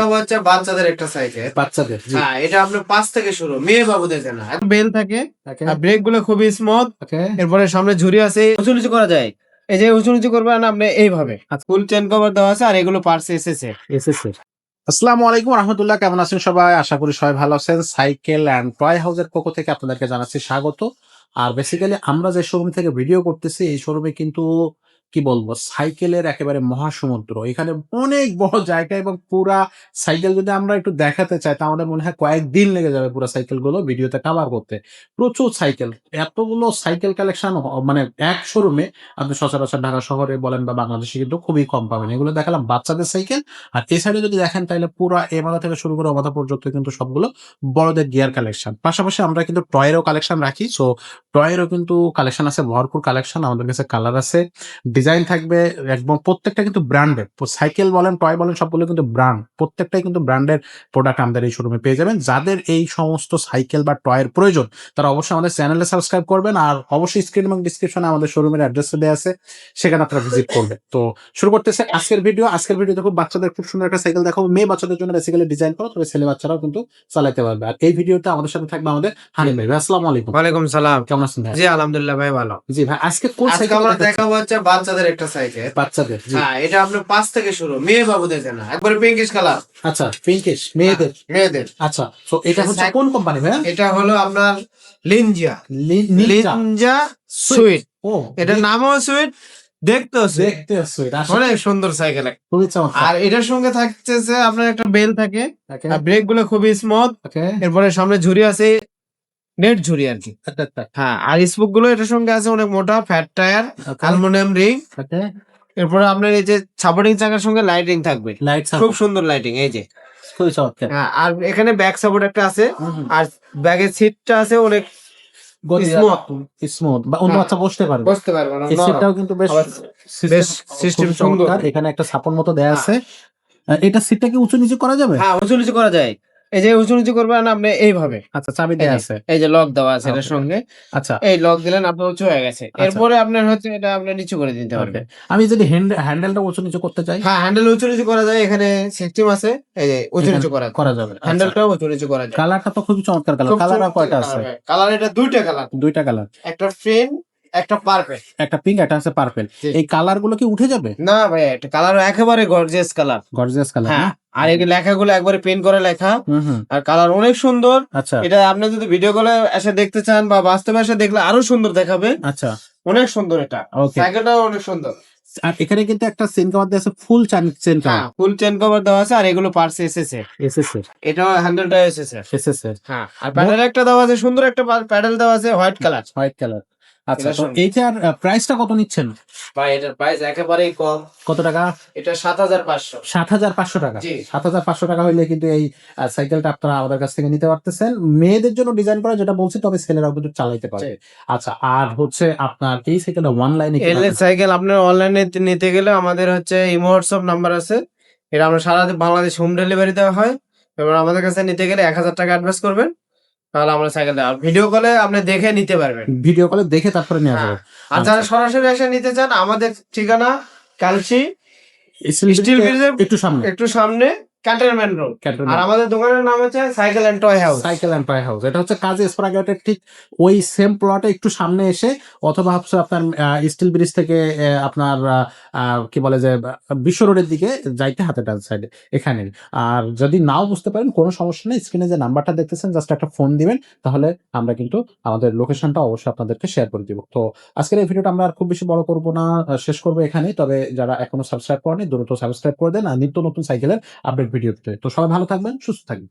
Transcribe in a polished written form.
দেখাবো হচ্ছে বাচ্চাদের একটা সাইকেল। বাচ্চাদের হ্যাঁ, এটা আপনার 5 থেকে শুরু, মেয়ে বাবুদের জন্য। বেল থাকে, ওকে আর ব্রেক গুলো খুবই স্মুথ। ওকে এরপরে সামনে ঝুরি আছে, উঁচু নিচু করা যায়। এই যে উঁচু নিচু করবেন আপনি এইভাবে। ফুল চেন কভার দেওয়া আছে, আর এগুলো পার্টস এসেছে। এসএসএ। আসসালামু আলাইকুম রাহমাতুল্লাহ, কেমন আছেন সবাই? আশা করি সবাই ভালো আছেন। সাইকেল অ্যান্ড টয় হাউসের পক্ষ থেকে আপনাদেরকে জানাচ্ছি স্বাগত। আর বেসিক্যালি আমরা যে শোরুম থেকে ভিডিও করতেছি, এই শোরুমে কিন্তু কি বলবো, সাইকেলের একেবারে মহাসমুদ্র। এখানে অনেক বড় জায়গা এবং পুরা সাইকেল যদি আমরা একটু দেখাতে চাই তা আমাদের মনে হয় কয়েকদিন লেগে যাবে পুরো সাইকেল গুলো ভিডিওতে কভার করতে। প্রচুর সাইকেল, এতগুলো সাইকেল কালেকশন মানে এক শোরুমে আপনি সচরাচর ঢাকা শহরে বলেন বা বাংলাদেশে কিন্তু খুবই কম পাবেন। এগুলো দেখালাম বাচ্চাদের সাইকেল। আর এই সাইডে যদি দেখেন তাহলে পুরো এ মাথা থেকে শুরু করে ও মাথা পর্যন্ত কিন্তু সবগুলো বড়দের গিয়ার কালেকশন। পাশাপাশি আমরা কিন্তু টয়েরও কালেকশন রাখি। সো টয়েরও কিন্তু কালেকশন আছে, ভরপুর কালেকশন। আমাদের কাছে কালার আছে, ডিজাইন থাকবে, একদম প্রত্যেকটা কিন্তু ব্র্যান্ডেড। সাইকেল বলেন টয় বলেন সবগুলো কিন্তু ব্র্যান্ড, প্রত্যেকটাই কিন্তু ব্র্যান্ডের প্রোডাক্ট আমাদের এই শোরুমে পেয়ে যাবেন। যাদের এই সমস্ত সাইকেল বা টয়ের প্রয়োজন তারা অবশ্যই আমাদের চ্যানেলে সাবস্ক্রাইব করবেন। আর অবশ্যই স্ক্রিন এবং ডিসক্রিপশনে আমাদের শোরুমের অ্যাড্রেস দেওয়া আছে, সেখানে আপনারা ভিজিট করবেন। তো শুরু করতেছে আজকের ভিডিও। আজকের ভিডিওতে খুব বাচ্চাদের খুব সুন্দর একটা সাইকেল দেখাবো। মেয়ে বাচ্চাদের জন্য বেসিক্যালি ডিজাইন করা, তবে ছেলে বাচ্চারাও কিন্তু চালাতে পারবে। আর এই ভিডিওতে আমাদের সাথে থাকবে আমাদের হানিফ ভাই। ভাই আসসালামু আলাইকুম। ওয়ালাইকুম সালাম। কেমন আছেন ভাই? জি আলহামদুলিল্লাহ ভাই, ভালো। জি ভাই, আজকে কোন আজকে সাইকেল আমরা দেখাবো হচ্ছে বাচ্চাদের একটা সাইকেল। বাচ্চাদের? জি হ্যাঁ, এটা আপনার 5 থেকে শুরু, মেয়ে বাবুদের জন্য। একবারে পিঙ্কিশ কালার। আচ্ছা, পিঙ্কিশ মেয়েদের। মেয়েদের। আচ্ছা, তো এটা হচ্ছে কোন কোম্পানি ভাই? এটা হলো আপনার লিনজা। Ninja লিনজা sweet. ও, এটার নামও সুইট, দেখতেও সুইট। দেখতে সুইট, অনেক সুন্দর সাইকেল। খুবই চমৎকার। আর এটার সঙ্গে থাকতেছে আপনার একটা বেল থাকে, ওকে আর ব্রেক গুলো খুবই স্মুথ। ওকে এরপরে সামনে ঝুরি আছে, নেট ঝুরি আর কি। আচ্ছা হ্যাঁ, আর স্পোক গুলো এটার সঙ্গে আছে অনেক মোটা, ফ্যাট টায়ার, ওকে অ্যালুমিনিয়াম রিং। ওকে। এরপরে আপনার এই যে সাপোর্টিং চাকার সঙ্গে লাইটিং থাকবে, লাইট খুব সুন্দর লাইটিং। এই যে খুবই চমৎকার। হ্যাঁ, আর এখানে ব্যাক সাপোর্ট একটা আছে, আর ব্যাগের সিটটা আছে অনেক স্মুথ। স্মুথ বা অন্য বাচ্চা বসতে পারবে, বসতে পারবে না। এই সিটটাও কিন্তু বেশ বেশ সিস্টেম সুন্দর। এখানে একটা সাপোর্ট মতো দেয়া আছে। এটা সিটটা কি উঁচু নিচু করা যাবে? হ্যাঁ, উঁচু নিচু করা যায়। এই যে উঁচু নিচু করবেন আপনি এইভাবে। আচ্ছা, চাবি দেয়া আছে। এই যে লক দেওয়া আছে এটার Okay. সঙ্গে। আচ্ছা এই লক দিলেন আপনার উঁচু হয়ে গেছে। এরপরে আপনার হচ্ছে এটা আপনি নিচু করে দিতে পারবেন। ওকে। আমি যদি হ্যান্ডেলটা উঁচু নিচু করতে চাই? হ্যাঁ, হ্যান্ডেল উঁচু নিচু করা যায়। এখানে সিস্টেম আছে, এই যে উঁচু নিচু করা করা যাবে। হ্যান্ডেলটাও উঁচু নিচু করা যায়। কালারটা তো খুবই চমৎকার কালার। কালার আর কয়টা আছে? কালার এটা দুইটা কালার। দুইটা কালার, একটা ফ্রেম, একটা পার্পল। একটা পিঙ্ক, একটা আছে পার্পল। এই কালার গুলো কি উঠে যাবে? না ভাই, এটা কালার একেবারে গর্জিয়াস কালার। Gorgeous colour. হ্যাঁ, আর এই লেখাগুলো একবারে পেন করে লেখা, হুম। আর কালার অনেক সুন্দর। আচ্ছা এটা আপনি যদি ভিডিও কলে এসে দেখতে চান বা বাস্তবে এসে দেখলে আরো সুন্দর দেখাবে। আচ্ছা, অনেক সুন্দর এটা। ওকে। সাইকেলটাও অনেক সুন্দর। আর এখানে কিন্তু একটা চেন কভার দেওয়া আছে, ফুল চেন হ্যাঁ, কভার। ফুল চেন কভার দেওয়া আছে, আর এগুলো পার্টস এসেছে। এসএসএ এটাও হ্যান্ডেলটা এসেছে। এসএসএ। হ্যাঁ, আর প্যাডেল একটা দেওয়া আছে, সুন্দর একটা প্যাডেল দেওয়া আছে, হোয়াইট কালার। White colour. আচ্ছা, এটার তো সঙ্গে। এইটার প্রাইসটা কত নিচ্ছেন? ভাই এটার প্রাইস একেবারেই কম। কত টাকা? এটা 7,500। 7,500 টাকা। জি। 7,500 টাকা হইলে কিন্তু এই সাইকেলটা আপনারা আমাদের কাছ থেকে নিতে পারতেছেন। মেয়েদের জন্য ডিজাইন করা যেটা বলছি, তবে ছেলেরাও কিন্তু চালাইতে পারবে। আচ্ছা, আর হচ্ছে আপনার এই সাইকেলটা অনলাইনে এলএস সাইকেল আপনার অনলাইনে নিতে গেলে আমাদের হচ্ছে ইমো হোয়াটসঅ্যাপ নাম্বার আছে। এটা আমরা সারা বাংলাদেশ হোম ডেলিভারি দেওয়া হয়। এবার আমাদের কাছে নিতে গেলে 1,000 টাকা অ্যাডভান্স করবেন, তাহলে আমরা সাইকেল দেওয়া। ভিডিও কলে আপনি দেখে নিতে পারবেন। ভিডিও কলে দেখে তারপরে নিয়ে হ্যাঁ, যাবে। আর যারা সরাসরি এসে নিতে চান, আমাদের ঠিকানা কালচি স্টিল ব্রিজের একটু সামনে, ক্যান্টনমেন্ট রোড। আর আমাদের দোকানের নাম হচ্ছে cycle and toy house. Cycle and toy house, এটা হচ্ছে কাজী স্পারাগেটের ঠিক ওই সেম প্লটে একটু সামনে এসে, অথবা হচ্ছে আপনার স্টিল ব্রিজ থেকে আপনার কি বলে যে বিশ্ব রোডের দিকে যাইতে হাতে ডান সাইডে এখানে। আর যদি নাও বুঝতে পারেন কোনো সমস্যা নেই, স্ক্রিনে যে নাম্বারটা দেখতেছেন জাস্ট একটা ফোন দিবেন, তাহলে আমরা কিন্তু আমাদের লোকেশনটা অবশ্যই আপনাদেরকে শেয়ার করে দিব। তো আজকের এই ভিডিওটা আমরা আর খুব বেশি বড় করবো না, শেষ করবো এখানেই। তবে যারা এখনো সাবস্ক্রাইব করেনি দ্রুত সাবস্ক্রাইব করে দেন, আর নিত্য নতুন সাইকেলের আপডেট ভিডিও পেতে। তো সবাই ভালো থাকবেন, সুস্থ থাকবেন।